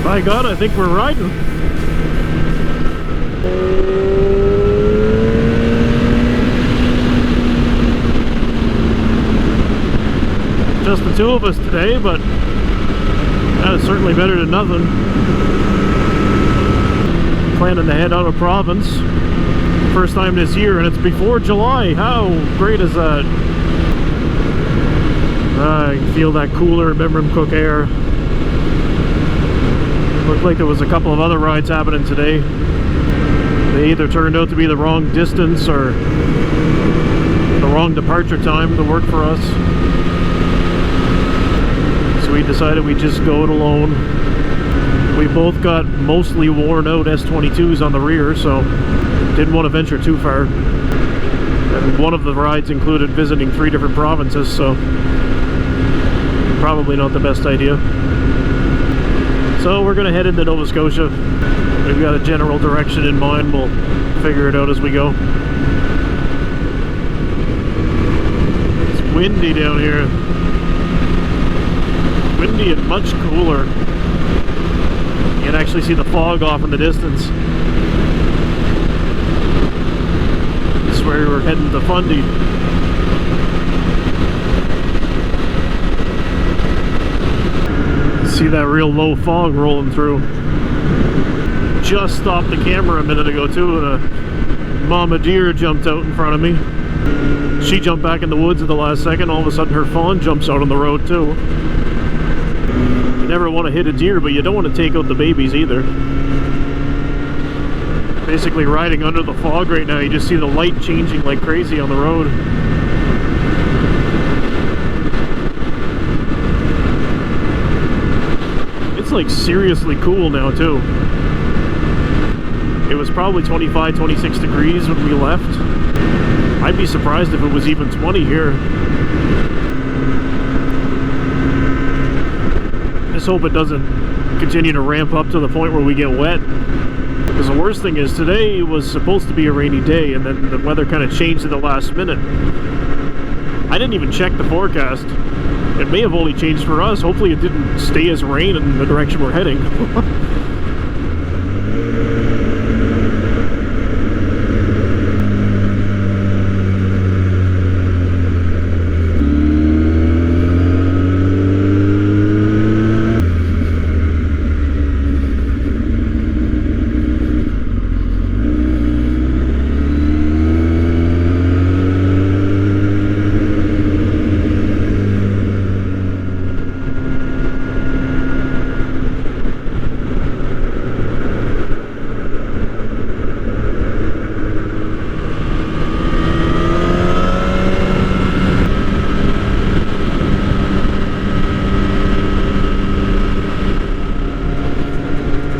My God, I think we're riding. Just the two of us today, but that is certainly better than nothing. Planning to head out of province. First time this year, and it's before July. How great is that? I can feel that cooler Bimram-Cook air. Looked like there was a couple of other rides happening today. They either turned out to be the wrong distance or the wrong departure time to work for us. So we decided we'd just go it alone. We both got mostly worn out S22s on the rear, so didn't want to venture too far. And one of the rides included visiting 3 different provinces, so probably not the best idea. So we're going to head into Nova Scotia. We've got a general direction in mind. We'll figure it out as we go. It's windy down here. Windy and much cooler. You can actually see the fog off in the distance. This is where we're heading to Fundy. See that real low fog rolling through. Just stopped the camera a minute ago too, and a mama deer jumped out in front of me. She jumped back in the woods at the last second. All of a sudden her fawn jumps out on the road too. You never want to hit a deer, but you don't want to take out the babies either. Basically riding under the fog right now, you just see the light changing like crazy on the road. It's like seriously cool now too. It was probably 25, 26 degrees when we left. I'd be surprised if it was even 20 here. Just hope it doesn't continue to ramp up to the point where we get wet. Because the worst thing is today was supposed to be a rainy day, and then the weather kind of changed at the last minute. I didn't even check the forecast. It may have only changed for us. Hopefully it didn't stay as rain in the direction we're heading.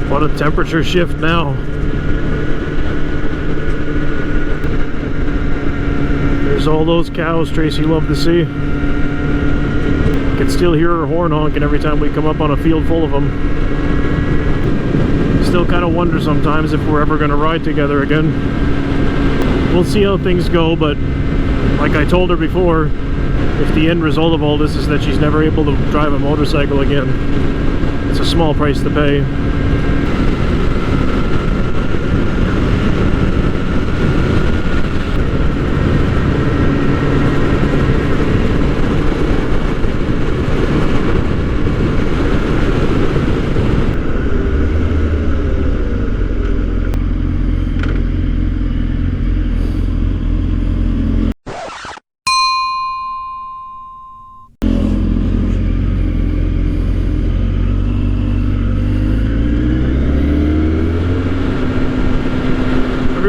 What a temperature shift now. There's all those cows Tracy loved to see. Can still hear her horn honking every time we come up on a field full of them. Still kind of wonder sometimes if we're ever going to ride together again. We'll see how things go, but like I told her before, if the end result of all this is that she's never able to drive a motorcycle again, it's a small price to pay.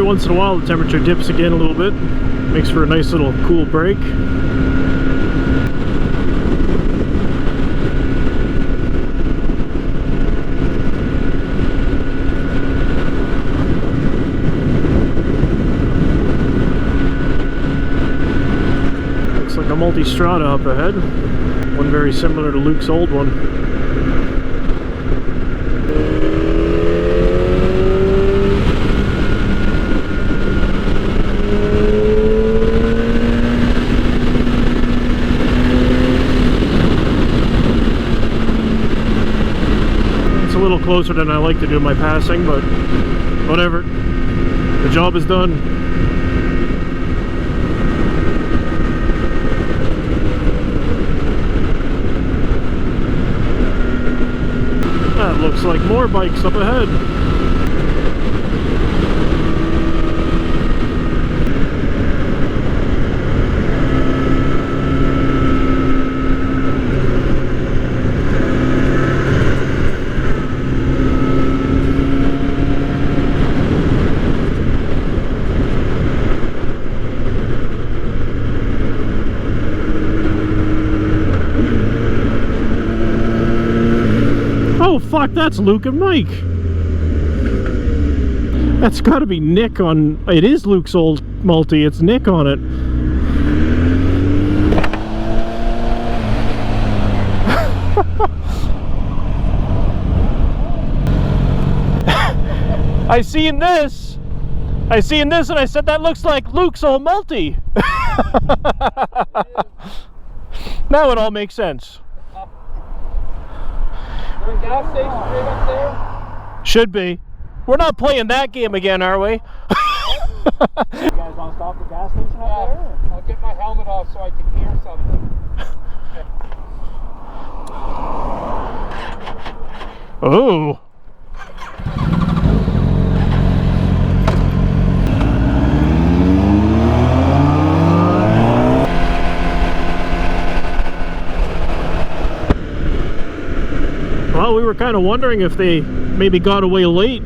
Once in a while the temperature dips again a little bit, makes for a nice little cool break. Looks like a multi-strada up ahead. One very similar to Luke's old one. It's a little closer than I like to do my passing, but whatever. The job is done. That looks like more bikes up ahead. Oh fuck, that's Luke and Mike. That's gotta be Nick on... It is Luke's old multi, it's Nick on it. I seen this and I said that looks like Luke's old multi. Now it all makes sense. Gas station right up there? Should be. We're not playing that game again, are we? You guys want to stop the gas station up there? I'll get my helmet off so I can hear something. Oh. Well, we were kind of wondering if they maybe got away late.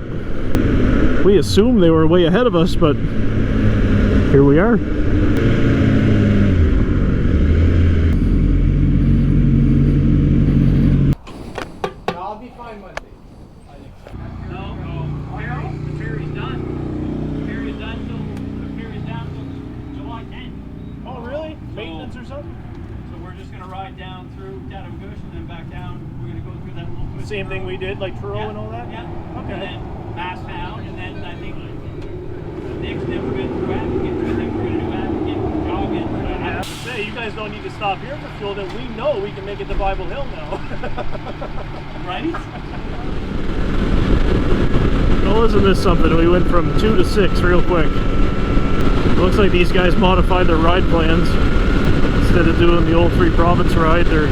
We assumed they were way ahead of us, but here we are. I'll be fine Monday. No, the ferry's done. The ferry's done till the ferry's down till July 10th. Oh, really? Maintenance or something? So we're just gonna ride down through Tattagouche and then back down. We're gonna go through that little twist. Same thing we did, like Truro and all that? Yeah. Okay. And then Masstown, and then I think Nick's never been through Advocate. I think we're gonna do Advocate, Jogging. I have to say, you guys don't need to stop here for fuel. That we know we can make it to Bible Hill now. Right? Well, isn't this something? We went from 2 to 6 real quick. It looks like these guys modified their ride plans. Instead of doing the old 3-province ride, they're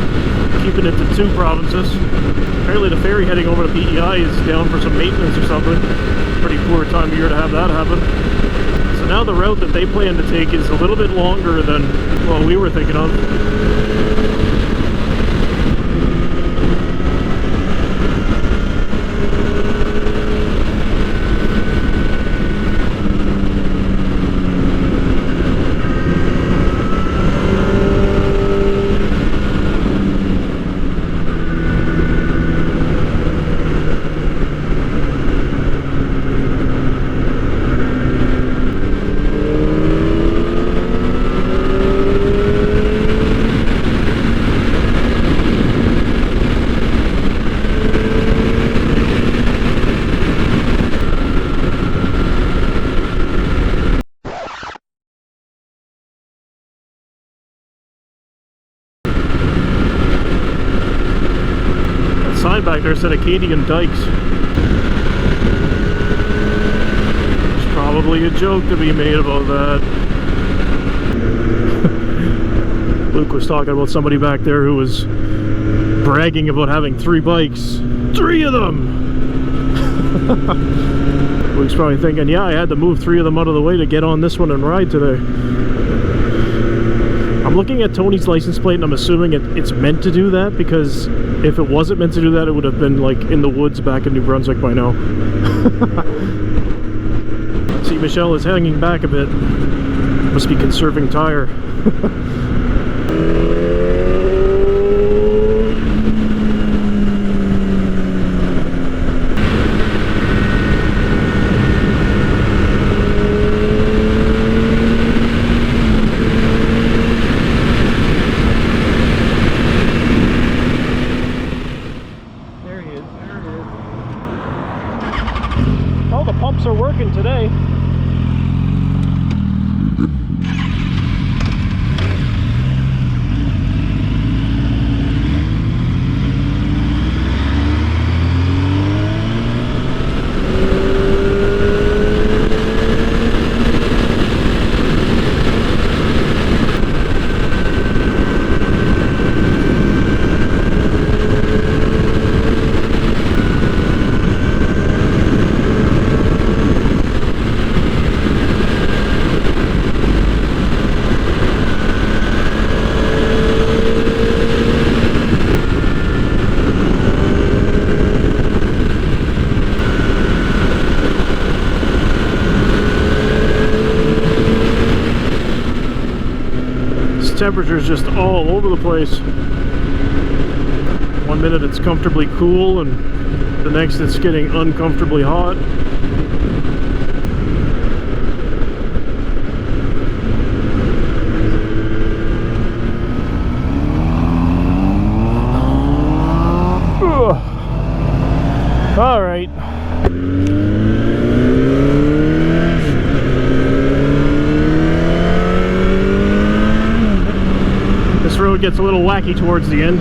keeping it to 2 provinces. Apparently the ferry heading over to PEI is down for some maintenance or something. Pretty poor time of year to have that happen. So now the route that they plan to take is a little bit longer than what we were thinking of. Sign back there said Acadian Dykes. There's probably a joke to be made about that. Luke was talking about somebody back there who was bragging about having 3 bikes. 3 of them! Luke's probably thinking, yeah, I had to move 3 of them out of the way to get on this one and ride today. I'm looking at Tony's license plate and I'm assuming it's meant to do that, because if it wasn't meant to do that, it would have been like in the woods back in New Brunswick by now. See, Michelle is hanging back a bit. Must be conserving tire. working today. Temperature's just all over the place. One minute it's comfortably cool and the next it's getting uncomfortably hot. All right. This road gets a little wacky towards the end.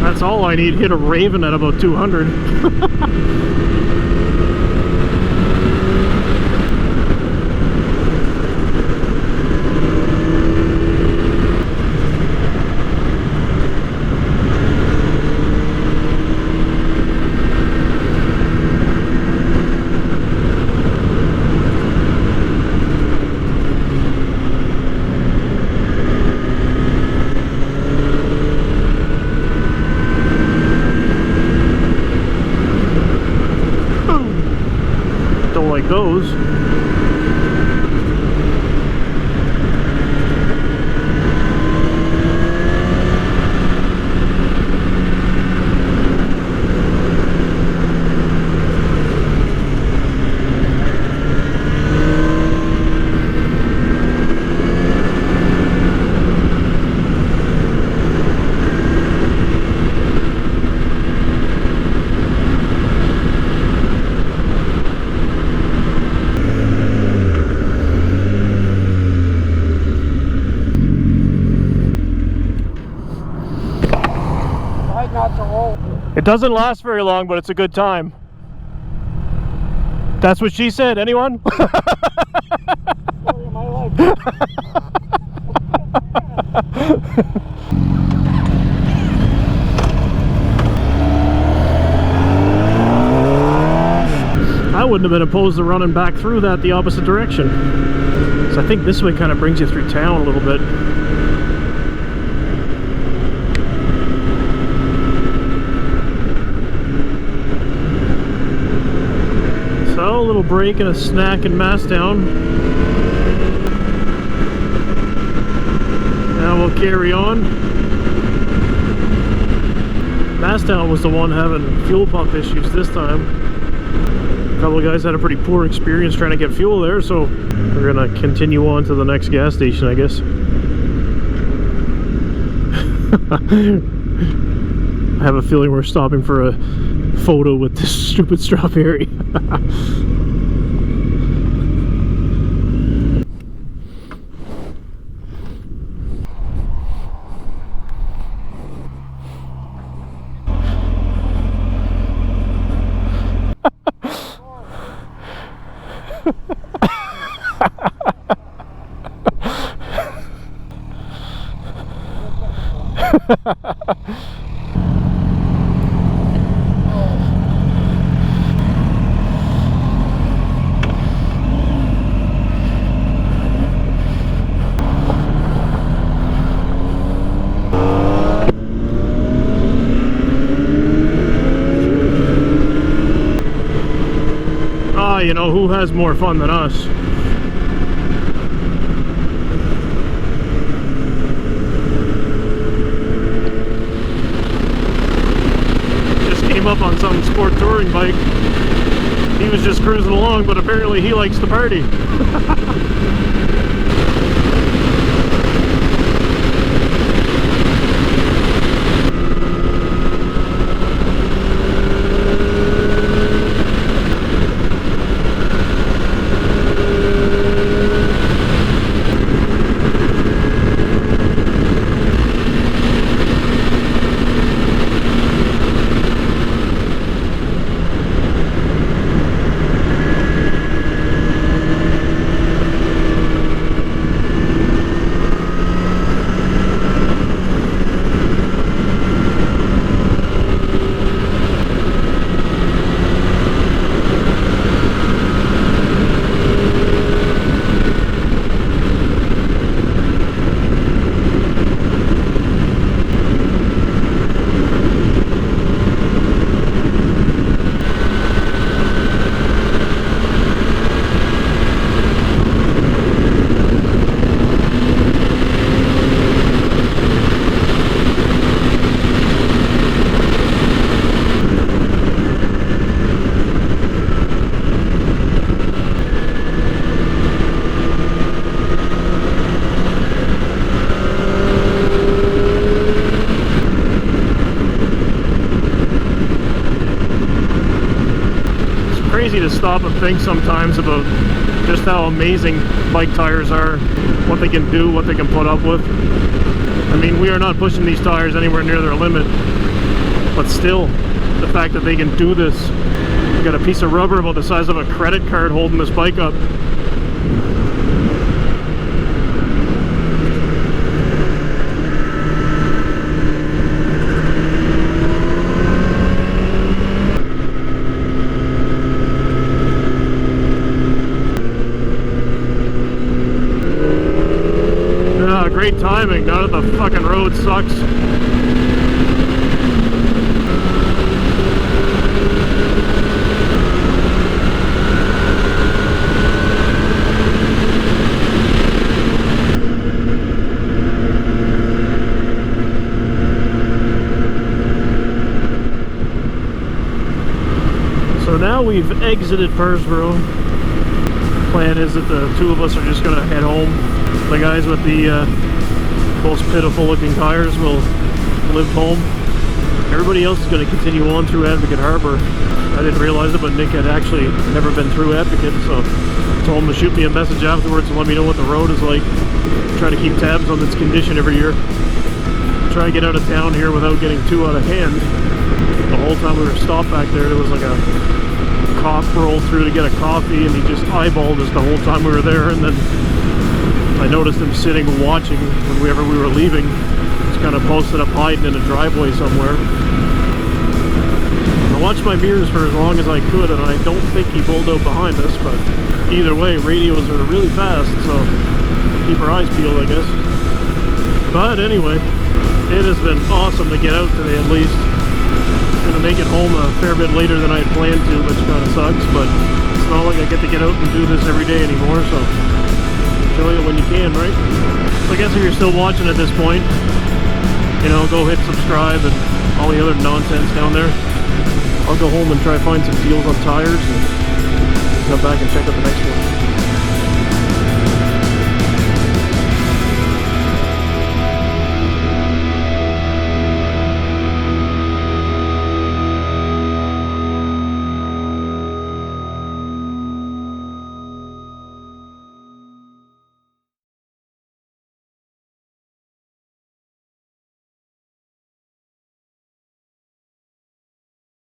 That's all I need. Hit a Raven at about 200. Like those. It doesn't last very long, but it's a good time. That's what she said. Anyone? I wouldn't have been opposed to running back through that the opposite direction. So I think this way kind of brings you through town a little bit. So a little break and a snack in Masstown. Now we'll carry on. Masstown was the one having fuel pump issues this time. A couple of guys had a pretty poor experience trying to get fuel there, so we're gonna continue on to the next gas station, I guess. I have a feeling we're stopping for a photo with this stupid strawberry. You know, who has more fun than us? came up on some sport touring bike. He was just cruising along, but apparently he likes to party. Crazy to stop and think sometimes about just how amazing bike tires are, what they can do, what they can put up with. I mean, we are not pushing these tires anywhere near their limit, but still, the fact that they can do this. We got a piece of rubber about the size of a credit card holding this bike up. Great timing, now that the fucking road sucks. So now we've exited Pursborough. Plan is that the two of us are just gonna head home. The guys with the most pitiful looking tires will live home. Everybody else is going to continue on through Advocate Harbor. I didn't realize it, but Nick had actually never been through Advocate, so I told him to shoot me a message afterwards and let me know what the road is like. Try to keep tabs on its condition every year. Try to get out of town here without getting too out of hand. The whole time we were stopped back there was like a cop rolled through to get a coffee, and he just eyeballed us the whole time we were there, and then I noticed him sitting watching whenever we were leaving. Just kind of posted up hiding in a driveway somewhere. I watched my mirrors for as long as I could, and I don't think he pulled out behind us, but either way, radios are really fast, so keep our eyes peeled, I guess. But anyway, it has been awesome to get out today at least. I'm gonna make it home a fair bit later than I had planned to, which kind of sucks, but it's not like I get to get out and do this every day anymore, so enjoy it when you can, right? So I guess if you're still watching at this point, you know, go hit subscribe and all the other nonsense down there. I'll go home and try to find some deals on tires and come back and check out the next one.